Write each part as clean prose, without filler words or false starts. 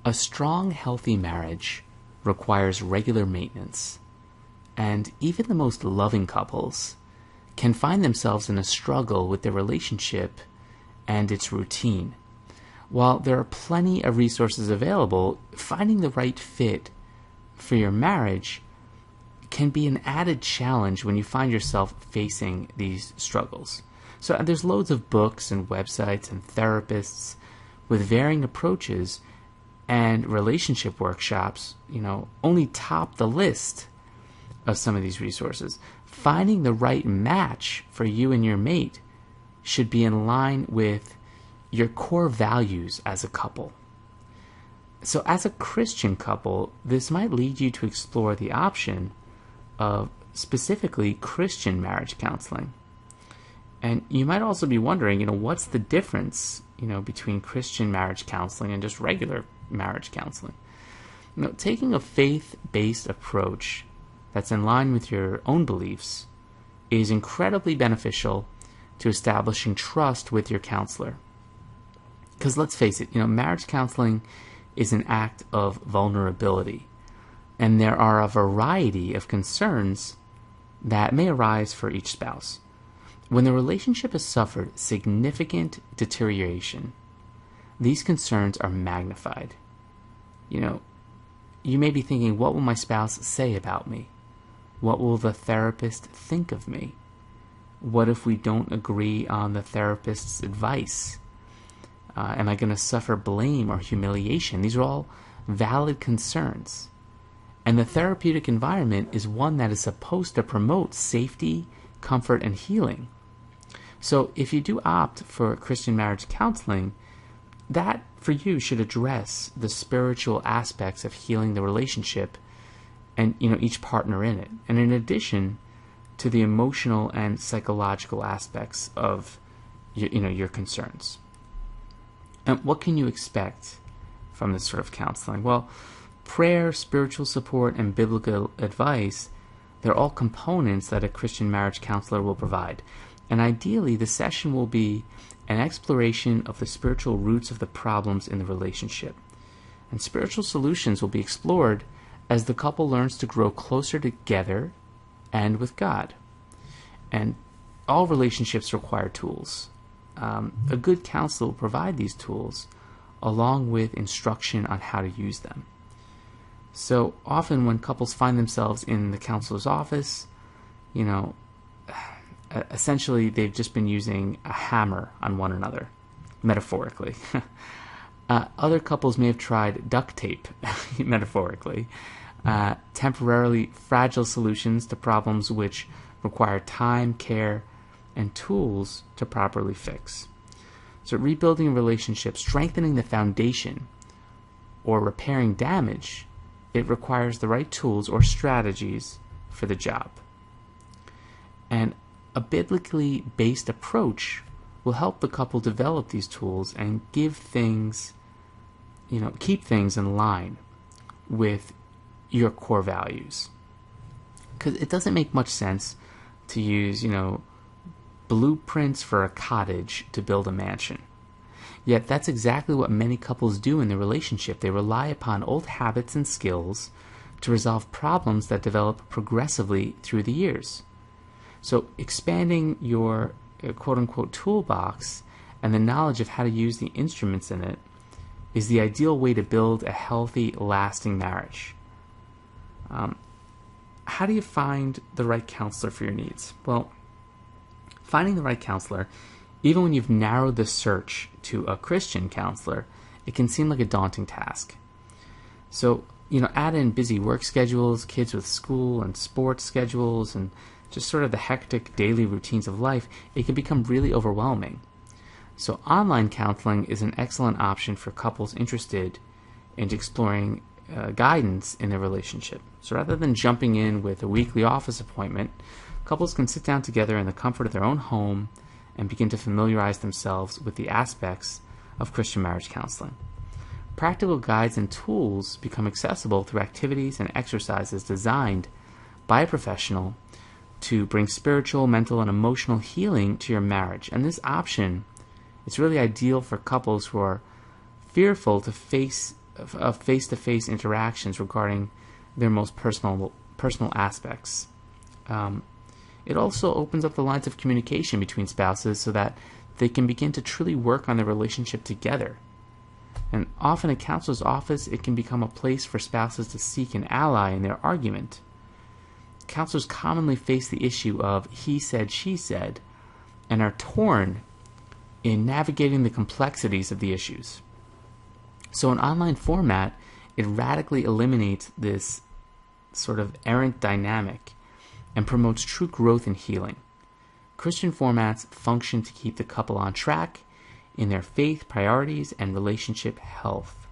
A strong, healthy marriage requires regular maintenance, and even the most loving couples can find themselves in a struggle with their relationship and its routine. While there are plenty of resources available, finding the right fit for your marriage can be an added challenge when you find yourself facing these struggles. So there's loads of books and websites and therapists with varying approaches, and relationship workshops, only top the list of some of these resources. Finding the right match for you and your mate should be in line with your core values as a couple. So as a Christian couple, this might lead you to explore the option of specifically Christian marriage counseling. And you might also be wondering, what's the difference, between Christian marriage counseling and just regular marriage counseling? Taking a faith-based approach that's in line with your own beliefs is incredibly beneficial to establishing trust with your counselor. Because let's face it, marriage counseling is an act of vulnerability, and there are a variety of concerns that may arise for each spouse. When the relationship has suffered significant deterioration, these concerns are magnified. You may be thinking, what will my spouse say about me? What will the therapist think of me? What if we don't agree on the therapist's advice? Am I going to suffer blame or humiliation? These are all valid concerns. And the therapeutic environment is one that is supposed to promote safety, comfort, and healing. So if you do opt for Christian marriage counseling, that for you should address the spiritual aspects of healing the relationship and each partner in it. And in addition to the emotional and psychological aspects of your concerns. And what can you expect from this sort of counseling? Well, prayer, spiritual support, and biblical advice, they're all components that a Christian marriage counselor will provide. And ideally, the session will be an exploration of the spiritual roots of the problems in the relationship. And spiritual solutions will be explored as the couple learns to grow closer together and with God. And all relationships require tools. A good counselor will provide these tools along with instruction on how to use them. So often when couples find themselves in the counselor's office, essentially they've just been using a hammer on one another, metaphorically. Other couples may have tried duct tape, metaphorically, temporarily fragile solutions to problems which require time, care, and tools to properly fix. So rebuilding a relationship, strengthening the foundation, or repairing damage, it requires the right tools or strategies for the job. And a biblically based approach will help the couple develop these tools and keep things in line with your core values. Because it doesn't make much sense to use, blueprints for a cottage to build a mansion. Yet that's exactly what many couples do in their relationship. They rely upon old habits and skills to resolve problems that develop progressively through the years. So expanding your quote-unquote toolbox and the knowledge of how to use the instruments in it is the ideal way to build a healthy, lasting marriage. How do you find the right counselor for your needs? Well, finding the right counselor, even when you've narrowed the search to a Christian counselor, it can seem like a daunting task. So, add in busy work schedules, kids with school and sports schedules, and just sort of the hectic daily routines of life, it can become really overwhelming. So online counseling is an excellent option for couples interested in exploring guidance in their relationship. So rather than jumping in with a weekly office appointment, couples can sit down together in the comfort of their own home and begin to familiarize themselves with the aspects of Christian marriage counseling. Practical guides and tools become accessible through activities and exercises designed by a professional to bring spiritual, mental, and emotional healing to your marriage. And this option is really ideal for couples who are fearful to face of face-to-face interactions regarding their most personal aspects. It also opens up the lines of communication between spouses so that they can begin to truly work on their relationship together. And often a counselor's office, it can become a place for spouses to seek an ally in their argument. Counselors commonly face the issue of he said, she said, and are torn in navigating the complexities of the issues. So an online format, it radically eliminates this sort of errant dynamic and promotes true growth and healing. Christian formats function to keep the couple on track in their faith, priorities, and relationship health.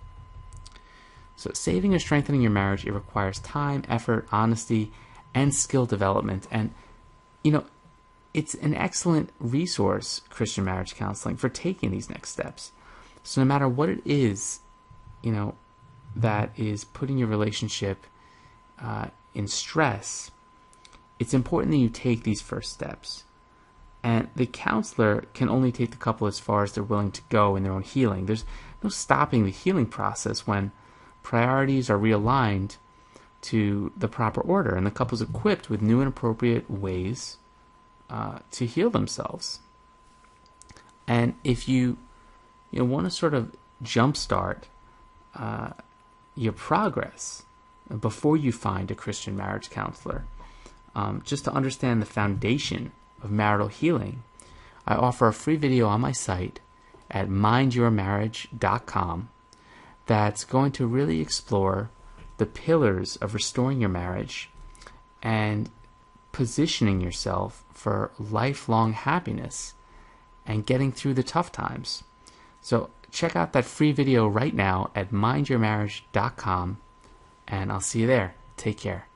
So saving or strengthening your marriage, it requires time, effort, honesty, and skill development. And, it's an excellent resource, Christian marriage counseling, for taking these next steps. So no matter what it is, that is putting your relationship in stress, it's important that you take these first steps. And the counselor can only take the couple as far as they're willing to go in their own healing. There's no stopping the healing process when priorities are realigned to the proper order and the couple's equipped with new and appropriate ways to heal themselves. And if you want to sort of jumpstart your progress before you find a Christian marriage counselor, just to understand the foundation of marital healing, I offer a free video on my site at mindyourmarriage.com that's going to really explore the pillars of restoring your marriage and positioning yourself for lifelong happiness and getting through the tough times. So check out that free video right now at mindyourmarriage.com, and I'll see you there. Take care.